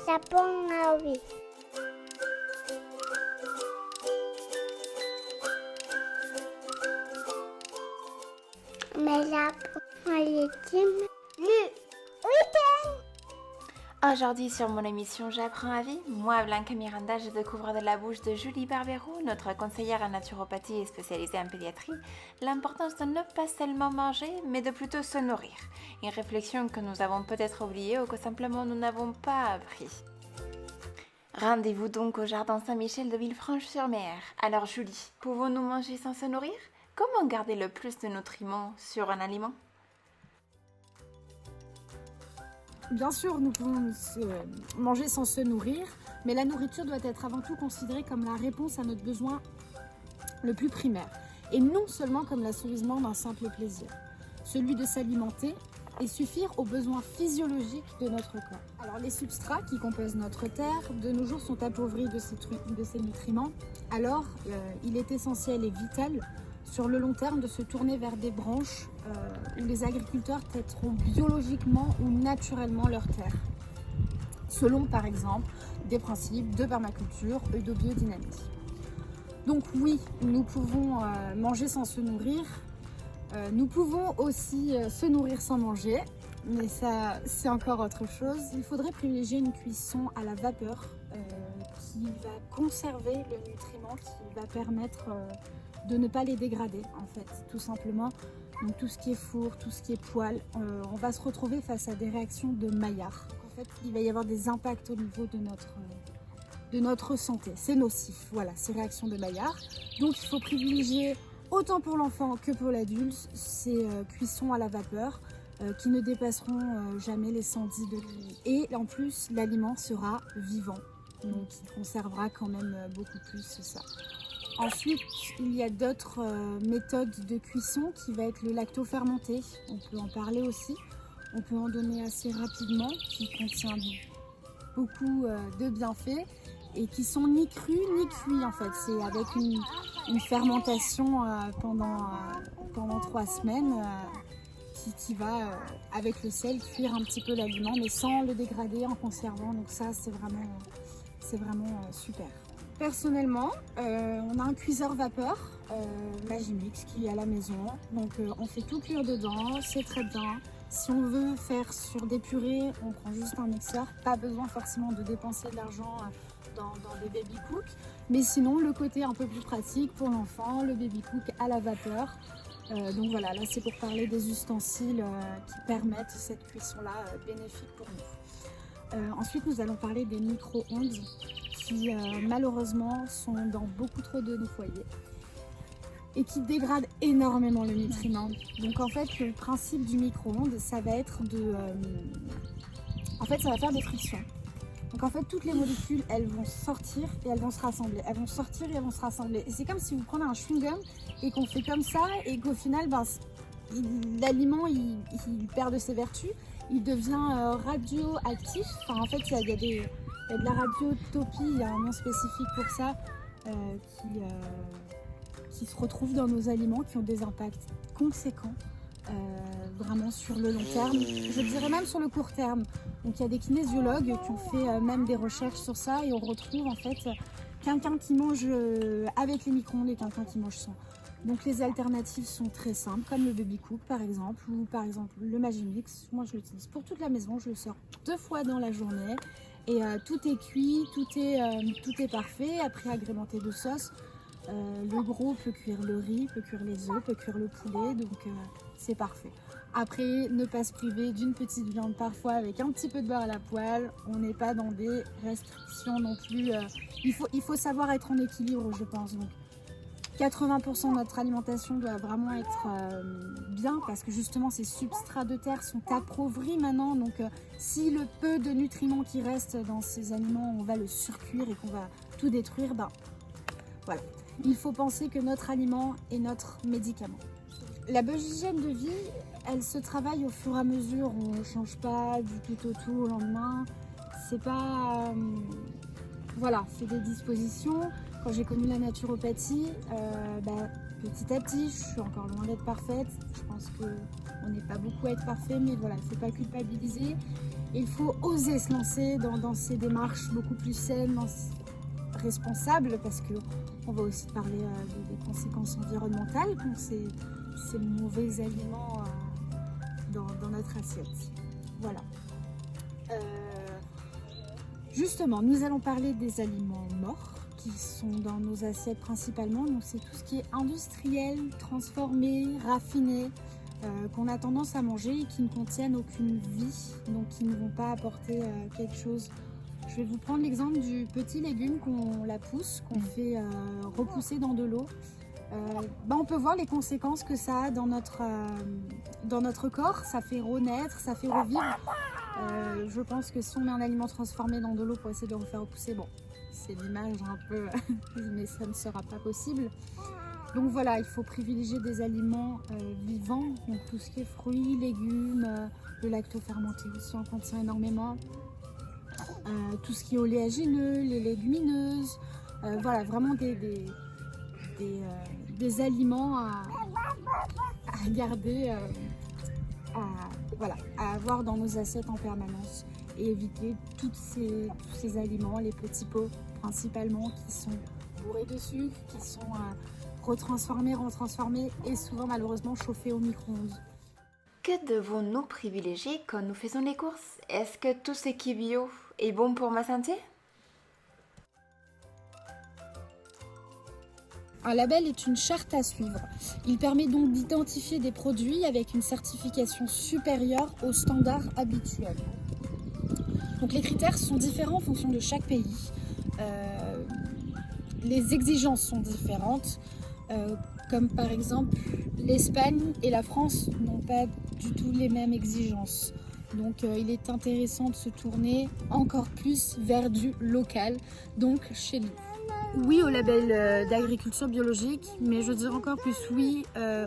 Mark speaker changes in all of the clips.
Speaker 1: Japon à oui. Mais Japon à légumes. Le week-end.
Speaker 2: Aujourd'hui sur mon émission J'apprends à vie, moi Blanca Miranda, je découvre de la bouche de Julie Barbero, notre conseillère en naturopathie et spécialisée en pédiatrie, l'importance de ne pas seulement manger, mais de plutôt se nourrir. Une réflexion que nous avons peut-être oubliée ou que simplement nous n'avons pas appris. Rendez-vous donc au jardin Saint-Michel de Villefranche-sur-Mer. Alors Julie, pouvons-nous manger sans se nourrir? Comment garder le plus de nutriments sur un aliment?
Speaker 3: Bien sûr, nous pouvons manger sans se nourrir, mais la nourriture doit être avant tout considérée comme la réponse à notre besoin le plus primaire, et non seulement comme l'assouvissement d'un simple plaisir, celui de s'alimenter et suffire aux besoins physiologiques de notre corps. Alors les substrats qui composent notre terre, de nos jours, sont appauvris de ces nutriments, alors il est essentiel et vital sur le long terme de se tourner vers des branches où les agriculteurs traiteront biologiquement ou naturellement leur terre, selon par exemple des principes de permaculture et de biodynamie. Donc oui, nous pouvons manger sans se nourrir, nous pouvons aussi se nourrir sans manger, mais ça c'est encore autre chose. Il faudrait privilégier une cuisson à la vapeur qui va conserver le nutriment, qui va permettre de ne pas les dégrader en fait, tout simplement. Donc tout ce qui est four, tout ce qui est poêle, on va se retrouver face à des réactions de Maillard. En fait, il va y avoir des impacts au niveau de notre santé. C'est nocif, voilà, ces réactions de Maillard. Donc il faut privilégier, autant pour l'enfant que pour l'adulte, ces cuissons à la vapeur qui ne dépasseront jamais les 110 degrés. Et en plus, l'aliment sera vivant, donc il conservera quand même beaucoup plus ça. Ensuite, il y a d'autres méthodes de cuisson qui va être le lacto-fermenté. On peut en parler aussi. On peut en donner assez rapidement, qui contient beaucoup de bienfaits et qui sont ni crus ni cuits en fait. C'est avec une fermentation pendant 3 semaines qui va, avec le sel, cuire un petit peu l'aliment, mais sans le dégrader en conservant. Donc ça, c'est vraiment super. Personnellement, on a un cuiseur vapeur Magimix qui est à la maison, donc on fait tout cuire dedans, c'est très bien. Si on veut faire sur des purées, on prend juste un mixeur, pas besoin forcément de dépenser de l'argent dans des baby cooks, mais sinon le côté un peu plus pratique pour l'enfant, le baby cook à la vapeur. Donc voilà, là c'est pour parler des ustensiles qui permettent cette cuisson-là bénéfique pour nous. Ensuite, nous allons parler des micro-ondes qui malheureusement sont dans beaucoup trop de nos foyers et qui dégradent énormément le nutriment. Donc en fait, le principe du micro-ondes, ça va être ça va faire des frictions. Donc en fait, toutes les molécules, elles vont sortir et elles vont se rassembler. Elles vont sortir et elles vont se rassembler. Et c'est comme si vous prenez un chewing-gum et qu'on fait comme ça et qu'au final, l'aliment, il perd de ses vertus. Il devient radioactif. Enfin, en fait, il y a de la radiotopie, il y a un nom spécifique pour ça, qui se retrouve dans nos aliments, qui ont des impacts conséquents, vraiment sur le long terme, je dirais même sur le court terme. Donc il y a des kinésiologues qui ont fait même des recherches sur ça et on retrouve en fait quelqu'un qui mange avec les micro-ondes et quelqu'un qui mange sans. Donc les alternatives sont très simples, comme le baby cook par exemple, ou par exemple le Magimix. Moi je l'utilise pour toute la maison, je le sors 2 fois dans la journée. Et tout est cuit, tout est parfait, après agrémenté de sauce. Le gros peut cuire le riz, peut cuire les œufs, peut cuire le poulet, donc c'est parfait. Après, ne pas se priver d'une petite viande parfois avec un petit peu de beurre à la poêle. On n'est pas dans des restrictions non plus. Il faut savoir être en équilibre, je pense. Donc, 80% de notre alimentation doit vraiment être bien parce que justement ces substrats de terre sont appauvris maintenant. Donc si le peu de nutriments qui restent dans ces aliments, on va le surcuire et qu'on va tout détruire, voilà. Il faut penser que notre aliment est notre médicament. La bonne hygiène de vie, elle se travaille au fur et à mesure. On ne change pas du tout au lendemain. C'est pas... voilà, c'est des dispositions. Quand j'ai connu la naturopathie, petit à petit, je suis encore loin d'être parfaite. Je pense qu'on n'est pas beaucoup à être parfait, mais voilà, il ne faut pas culpabiliser. Il faut oser se lancer dans ces démarches beaucoup plus saines, responsables, parce qu'on va aussi parler des conséquences environnementales qu'ont ces mauvais aliments dans notre assiette. Voilà. Justement, nous allons parler des aliments morts qui sont dans nos assiettes principalement. Donc c'est tout ce qui est industriel, transformé, raffiné, qu'on a tendance à manger et qui ne contiennent aucune vie, donc qui ne vont pas apporter quelque chose. Je vais vous prendre l'exemple du petit légume qu'on la pousse, qu'on fait repousser dans de l'eau. On peut voir les conséquences que ça a dans notre corps. Ça fait renaître, ça fait revivre. Je pense que si on met un aliment transformé dans de l'eau pour essayer de le refaire repousser, bon, c'est l'image un peu, mais ça ne sera pas possible. Donc voilà, il faut privilégier des aliments vivants, donc tout ce qui est fruits, légumes, le lactofermenté aussi en contient énormément, tout ce qui est oléagineux, les légumineuses, voilà, vraiment des aliments à garder, à avoir dans nos assiettes en permanence et éviter tous ces aliments, les petits pots principalement qui sont bourrés de sucre, qui sont retransformés et souvent malheureusement chauffés au micro-ondes.
Speaker 2: Que devons-nous privilégier quand nous faisons les courses? Est-ce que tout ce qui est bio est bon pour ma santé?
Speaker 3: Un label est une charte à suivre. Il permet donc d'identifier des produits avec une certification supérieure aux standards habituels. Donc les critères sont différents en fonction de chaque pays. Les exigences sont différentes, comme par exemple l'Espagne et la France n'ont pas du tout les mêmes exigences. Donc il est intéressant de se tourner encore plus vers du local, donc chez nous. Oui au label d'agriculture biologique, mais je dirais encore plus oui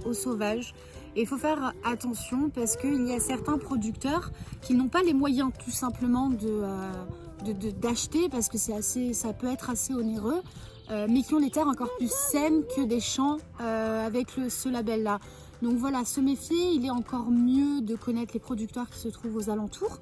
Speaker 3: au sauvage. Et il faut faire attention parce qu'il y a certains producteurs qui n'ont pas les moyens tout simplement d'acheter parce que ça peut être assez onéreux, mais qui ont les terres encore plus saines que des champs avec ce label-là. Donc voilà, se méfier, il est encore mieux de connaître les producteurs qui se trouvent aux alentours.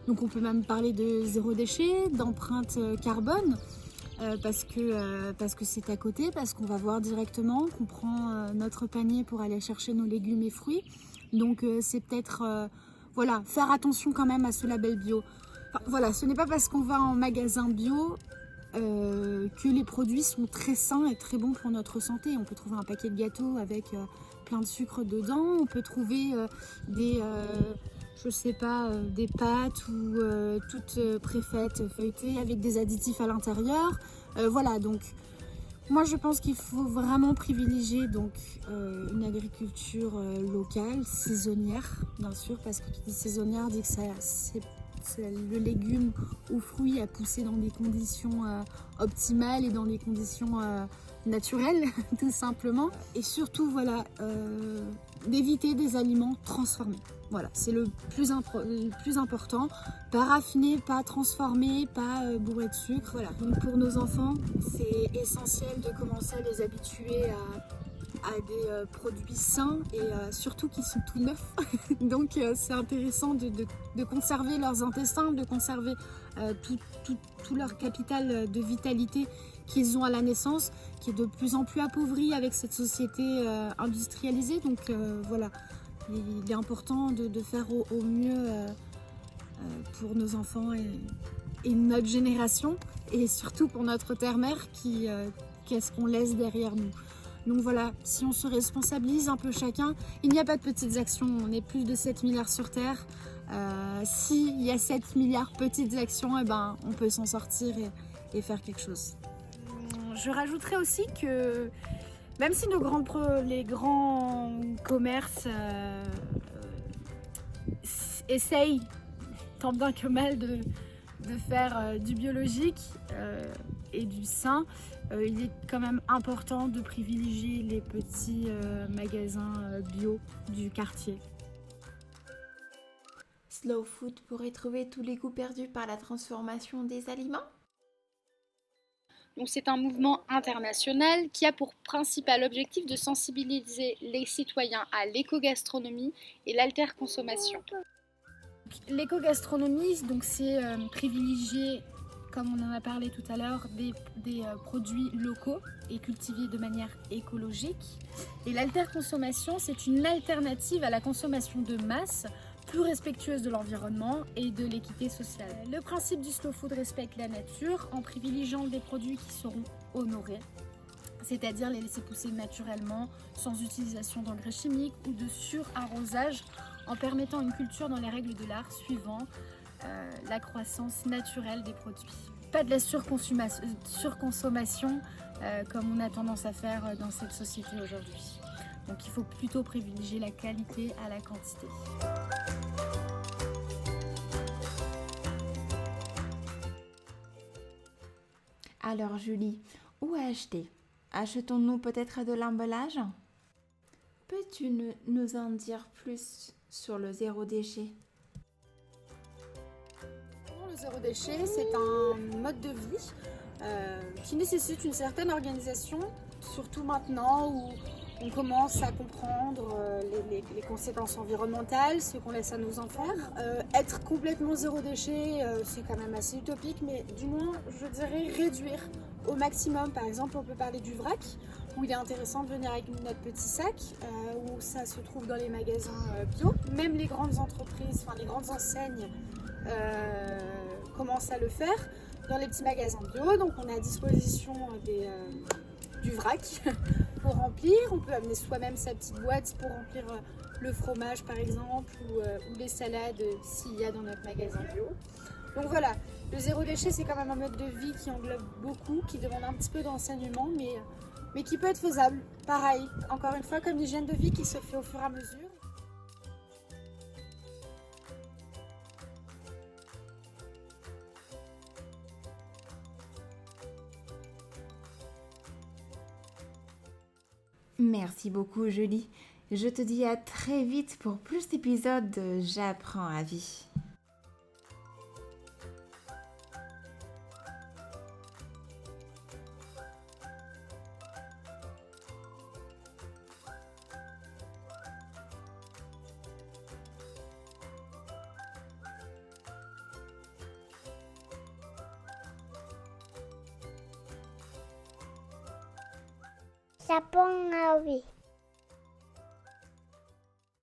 Speaker 3: Donc on peut même parler de zéro déchet, d'empreinte carbone. Parce que c'est à côté, parce qu'on va voir directement qu'on prend notre panier pour aller chercher nos légumes et fruits. Donc c'est peut-être faire attention quand même à ce label bio. Enfin, voilà, ce n'est pas parce qu'on va en magasin bio que les produits sont très sains et très bons pour notre santé. On peut trouver un paquet de gâteaux avec plein de sucre dedans, on peut trouver des pâtes ou toutes préfaites, feuilletées avec des additifs à l'intérieur. Voilà, donc moi je pense qu'il faut vraiment privilégier donc une agriculture locale, saisonnière, bien sûr, parce que qui dit saisonnière dit que c'est le légume ou fruit à pousser dans des conditions optimales et dans des conditions naturelles, tout simplement. Et surtout, voilà, d'éviter des aliments transformés. Voilà, c'est le plus important. Pas raffiné, pas transformé, pas bourré de sucre. Voilà. Donc pour nos enfants, c'est essentiel de commencer à les habituer à des produits sains et surtout qui sont tout neufs. Donc c'est intéressant de conserver leurs intestins, de conserver tout leur capital de vitalité qu'ils ont à la naissance, qui est de plus en plus appauvri avec cette société industrialisée. Donc voilà. Il est important de faire au mieux pour nos enfants et notre génération, et surtout pour notre terre-mère qu'est-ce qu'on laisse derrière nous. Donc voilà, si on se responsabilise un peu chacun, il n'y a pas de petites actions, on est plus de 7 milliards sur Terre. S'il y a 7 milliards de petites actions, on peut s'en sortir et faire quelque chose. Je rajouterais aussi que même si les grands commerces essayent tant bien que mal de faire du biologique et du sain, il est quand même important de privilégier les petits magasins bio du quartier.
Speaker 2: Slow food pour retrouver tous les goûts perdus par la transformation des aliments?
Speaker 4: Donc c'est un mouvement international qui a pour principal objectif de sensibiliser les citoyens à l'éco-gastronomie et l'alterconsommation.
Speaker 3: L'éco-gastronomie, donc c'est privilégier, comme on en a parlé tout à l'heure, des produits locaux et cultivés de manière écologique. Et l'alterconsommation, c'est une alternative à la consommation de masse, plus respectueuse de l'environnement et de l'équité sociale. Le principe du slow food respecte la nature en privilégiant des produits qui seront honorés, c'est-à-dire les laisser pousser naturellement, sans utilisation d'engrais chimiques ou de surarrosage, en permettant une culture dans les règles de l'art suivant la croissance naturelle des produits. Pas de la surconsommation comme on a tendance à faire dans cette société aujourd'hui. Donc il faut plutôt privilégier la qualité à la quantité.
Speaker 2: Alors Julie, où acheter? Achetons-nous peut-être de l'emballage? Peux-tu nous en dire plus sur le zéro déchet?
Speaker 3: Le zéro déchet, c'est un mode de vie qui nécessite une certaine organisation, surtout maintenant où on commence à comprendre les conséquences environnementales, ce qu'on laisse à nos enfants. Être complètement zéro déchet, c'est quand même assez utopique, mais du moins, je dirais réduire au maximum. Par exemple, on peut parler du vrac, où il est intéressant de venir avec notre petit sac, où ça se trouve dans les magasins bio. Même les grandes entreprises, enfin les grandes enseignes commencent à le faire dans les petits magasins bio. Donc on a à disposition du vrac pour remplir. On peut amener soi-même sa petite boîte pour remplir le fromage par exemple ou les salades s'il y a dans notre magasin bio. Donc voilà, le zéro déchet c'est quand même un mode de vie qui englobe beaucoup, qui demande un petit peu d'enseignement mais qui peut être faisable. Pareil, encore une fois comme l'hygiène de vie qui se fait au fur et à mesure.
Speaker 2: Merci beaucoup Julie. Je te dis à très vite pour plus d'épisodes de J'apprends à vie.
Speaker 1: J'apprends à vie.